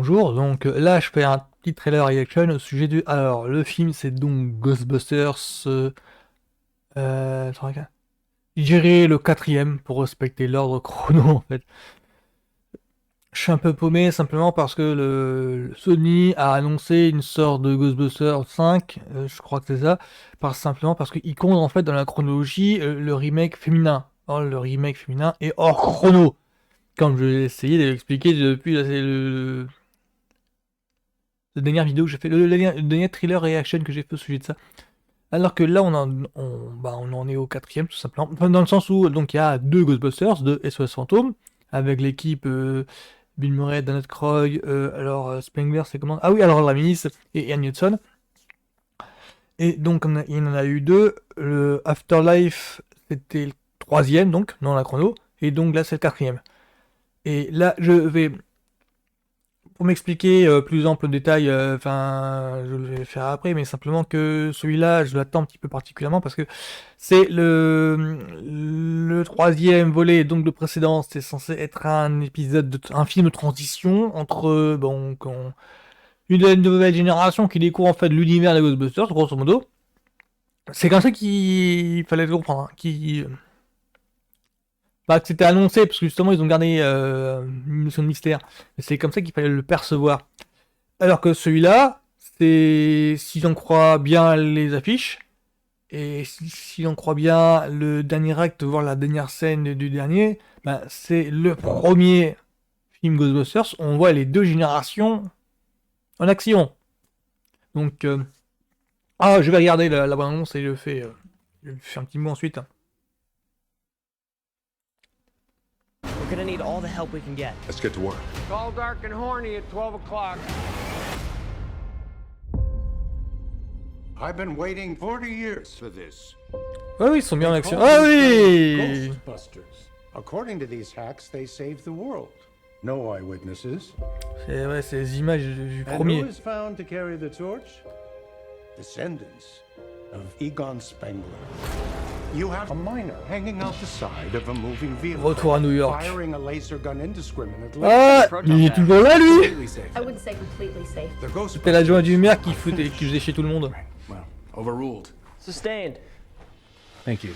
bonjour. Donc là, je fais un petit trailer reaction au sujet du. Alors, le film, c'est donc Ghostbusters. Attends, regarde. Je dirais le quatrième pour respecter l'ordre chrono en fait. Je suis un peu paumé simplement parce que le Sony a annoncé une sorte de Ghostbusters 5, je crois que c'est ça, simplement parce qu'il compte en fait dans la chronologie le remake féminin. Or, le remake féminin est hors chrono. Comme je l'ai essayé de l'expliquer depuis la dernière vidéo que j'ai fait, le dernier thriller reaction que j'ai fait au sujet de ça. Alors que là, on en est au quatrième, tout simplement. Enfin, dans le sens où donc il y a deux Ghostbusters, deux SOS Fantômes, avec l'équipe Bill Murray, Dan Aykroyd, Spengler, c'est comment? Ah oui, alors Ramis et Ian Hudson. Et donc, il y en a eu deux. Le Afterlife, c'était le troisième, donc, dans la chrono. Et donc là, c'est le quatrième. Et là, je vais pour m'expliquer plus ample détail, enfin, je vais le faire après, mais simplement que celui-là, je l'attends un petit peu particulièrement parce que c'est le troisième volet, donc le précédent, c'est censé être un épisode, un film de transition entre une nouvelle génération qui découvre en fait l'univers des Ghostbusters, grosso modo. C'est comme ça qu'il fallait le comprendre, hein, bah, que c'était annoncé, parce que justement ils ont gardé une notion de mystère. C'est comme ça qu'il fallait le percevoir. Alors que celui-là, c'est, si j'en crois bien les affiches, et si j'en crois bien le dernier acte, voire la dernière scène du dernier, ben, c'est le premier film Ghostbusters, on voit les deux générations en action. Donc, je vais regarder la bande-annonce et je fais un petit mot ensuite. We're gonna need all the help we can get. Let's get to work. Tall, dark, and horny at 12 o'clock. I've been waiting 40 years for this. Ah oui, ils sont bien en They action. call Ah themselves oui! Ghostbusters. According to these hacks, they saved the world. No eyewitnesses. C'est les images du And premier. who is found to carry the torch? Descendants of Egon Spengler. You have a miner hanging out the side of a moving vehicle. Retour à New York. Firing a laser gun indiscriminately. Ah, il est toujours là lui! Completely safe. I wouldn't say completely safe. The C'était l'adjoint du maire qui Ghostbusters. qui faisait chier tout le monde. Well, overruled. Sustained. Thank you.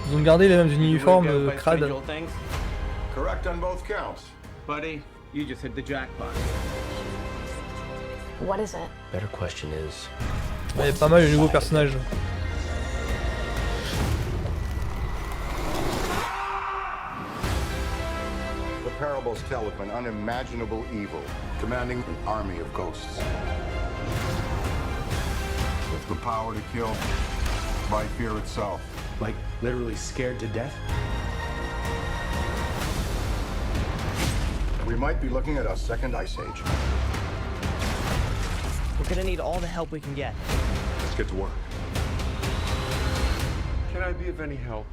Ils ont gardé les mêmes uniformes You really gotta crades. fight strange old things? Correct on both counts. Buddy, you just hit the jackpot. What is it? Better question is, Il y a pas mal de nouveaux personnages. The parables tell of an unimaginable evil commanding an army of ghosts. With the power to kill by fear itself. Like literally scared to death? We might be looking at a second ice age. we're gonna need all the help we can get. Let's get to work. Can I be of any help?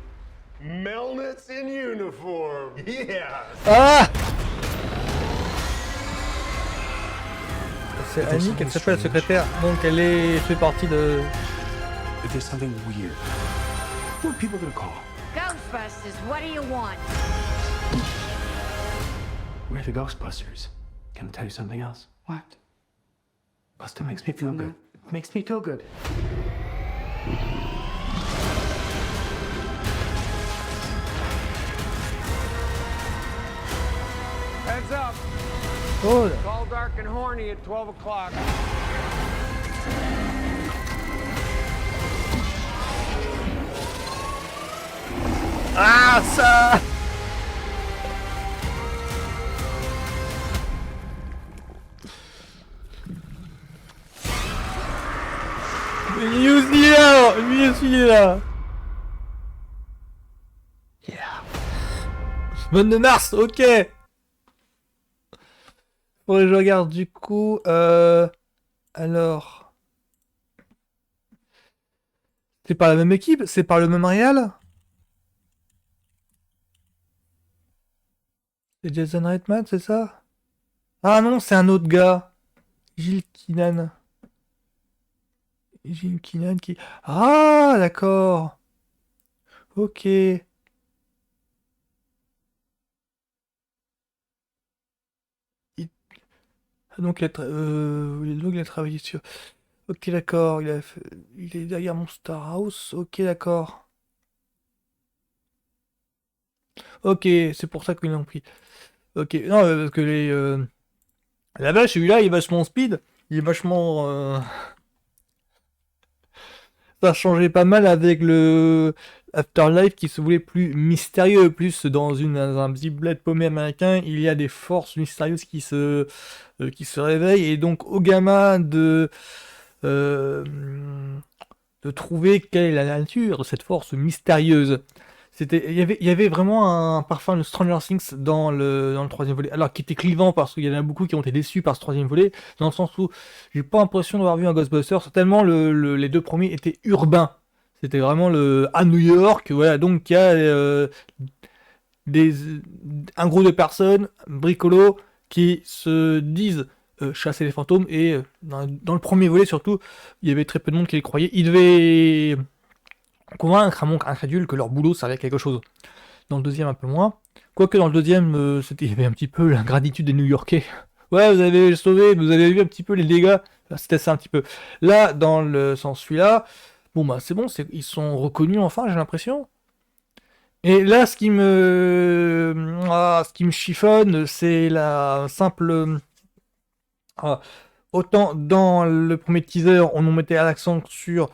Melnitz in uniform. Yeah. Ah! C'est Annie qu'elle s'appelle la secrétaire, donc fait partie de. If there's something weird, what are people gonna call? Ghostbusters, what do you want? We're the Ghostbusters. Can I tell you something else? What? Buster makes me feel good. Makes me feel good. Heads up. Oh! Tall, dark, and horny at 12 o'clock. Ah ça! Lui aussi est là! Lui aussi est là! Yeah! Semaine de mars, ok! Faudrait que je regarde du coup. Alors. C'est par la même équipe? C'est par le même réal? C'est Jason Reitman, c'est ça? Ah non, c'est un autre gars. Gilles Keenan. Gilles Keenan qui... Ah, d'accord. Ok. Donc il a travaillé sur... Ok, d'accord, il est derrière Monster House. Ok, d'accord. Ok, c'est pour ça qu'ils l'ont pris. Ok, non, parce que là-bas, celui-là, il est vachement speed. Il est vachement... Ça a changé pas mal avec le Afterlife qui se voulait plus mystérieux. Plus dans un petit bled paumé américain, il y a des forces mystérieuses qui se réveillent. Et donc, aux gamins euh, de trouver quelle est la nature de cette force mystérieuse. Il y avait vraiment un parfum de Stranger Things dans le troisième volet. Alors, qui était clivant parce qu'il y en a beaucoup qui ont été déçus par ce troisième volet, dans le sens où j'ai pas l'impression d'avoir vu un Ghostbusters, tellement les deux premiers étaient urbains. C'était vraiment à New York, voilà, donc il y a des, un groupe de personnes, bricolos, qui se disent chasser les fantômes, et dans le premier volet surtout, il y avait très peu de monde qui les croyait. Ils devaient convaincre un monde incrédule que leur boulot servait à quelque chose. Dans le deuxième, un peu moins. Quoique dans le deuxième, il y avait un petit peu l'ingratitude des New-Yorkais. Ouais, vous avez sauvé, vous avez vu un petit peu les dégâts. C'était ça un petit peu. Là, dans le sens celui-là, bon bah c'est bon, ils sont reconnus enfin, j'ai l'impression. Et là, ce qui me chiffonne, c'est la simple... autant dans le premier teaser, on nous mettait l'accent sur...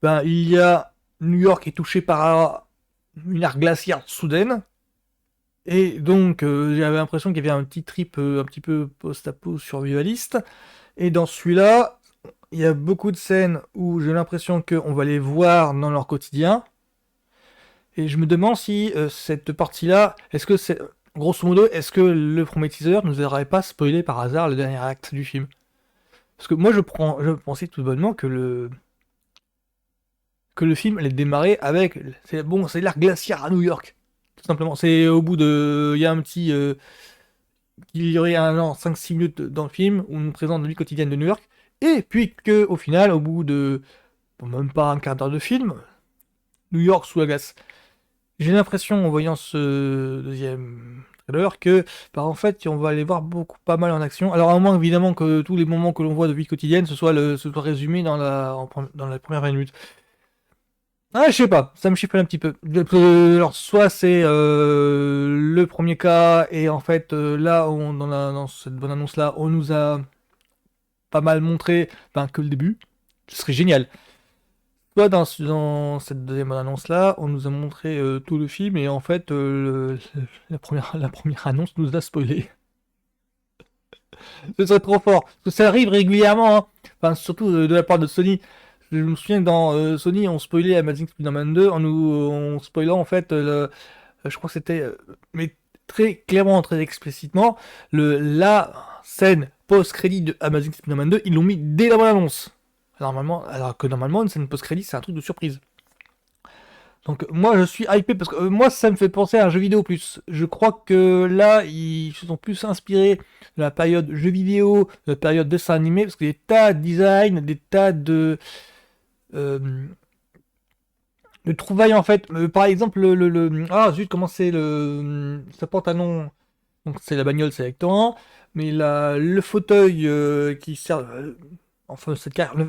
Ben, il y a... New York est touché par une ère glaciaire soudaine. Et donc, j'avais l'impression qu'il y avait un petit trip un petit peu post-apo survivaliste. Et dans celui-là, il y a beaucoup de scènes où j'ai l'impression qu'on va les voir dans leur quotidien. Et je me demande si cette partie-là, grosso modo, est-ce que le premier teaser nous aurait pas spoilé par hasard le dernier acte du film? Parce que moi, je pensais tout bonnement que le film allait démarrer avec... c'est l'ère glaciaire à New York. Tout simplement. C'est au bout de... Il y a un petit... il y aurait 5-6 minutes dans le film où on nous présente la vie quotidienne de New York. Et puis qu'au final, au bout de... même pas un quart d'heure de film, New York sous la glace. J'ai l'impression, en voyant ce deuxième trailer, que en fait, on va aller voir pas mal en action. Alors à moins évidemment que tous les moments que l'on voit de vie quotidienne se soient résumés dans la première 20 minutes. Ah, je sais pas, ça me chiffonne un petit peu. Alors, soit c'est le premier cas, et en fait, là, dans cette bonne annonce-là, on nous a pas mal montré que le début. Ce serait génial. Soit dans cette deuxième bonne annonce-là, on nous a montré tout le film, et en fait, la première annonce nous a spoilé. Ce serait trop fort. Parce que ça arrive régulièrement, hein. Enfin, surtout de la part de Sony. Je me souviens que dans Sony, on spoilait Amazing Spider-Man 2 en spoilant en fait, je crois que c'était, mais très clairement, très explicitement, la scène post-crédit de Amazing Spider-Man 2, ils l'ont mis dès la bande-annonce. Alors que normalement, une scène post-crédit, c'est un truc de surprise. Donc moi, je suis hypé parce que moi, ça me fait penser à un jeu vidéo plus. Je crois que là, ils se sont plus inspirés de la période jeu vidéo, de la période dessin animé, parce qu'il y a des tas de design, des tas de trouvailles en fait. Par exemple, ah zut, comment c'est ça porte un nom. Donc c'est la bagnole, c'est Hector 1, mais le fauteuil qui sert. Enfin,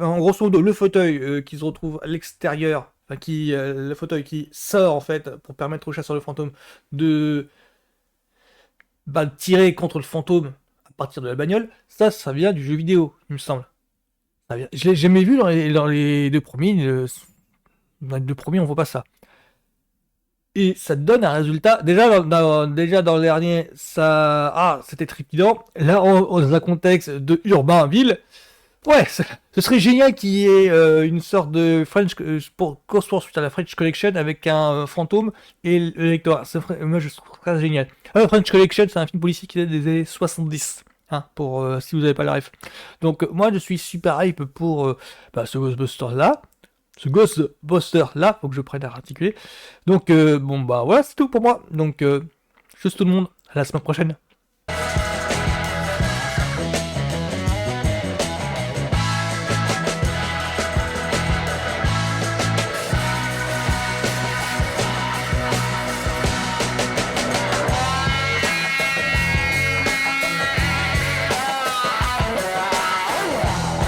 en grosso modo, le fauteuil qui se retrouve à l'extérieur, enfin le fauteuil qui sort en fait pour permettre au chasseur de fantômes de tirer contre le fantôme à partir de la bagnole, ça vient du jeu vidéo, il me semble. Je l'ai jamais vu dans les deux premiers. Dans les deux premiers, on voit pas ça. Et ça te donne un résultat. Déjà dans le dernier, c'était trépidant. Là, dans un contexte de urbain-ville, ouais, ce serait génial qu'il y ait une sorte de course poursuite à la French Connection avec un fantôme et le lecteur. Moi, je trouve ça génial. French Connection, c'est un film policier qui date des années 70. Hein, pour si vous n'avez pas la ref. Donc moi je suis super hype pour ce Ghostbuster là. Faut que je prenne à articuler. Donc voilà, c'est tout pour moi. Donc juste tout le monde, à la semaine prochaine.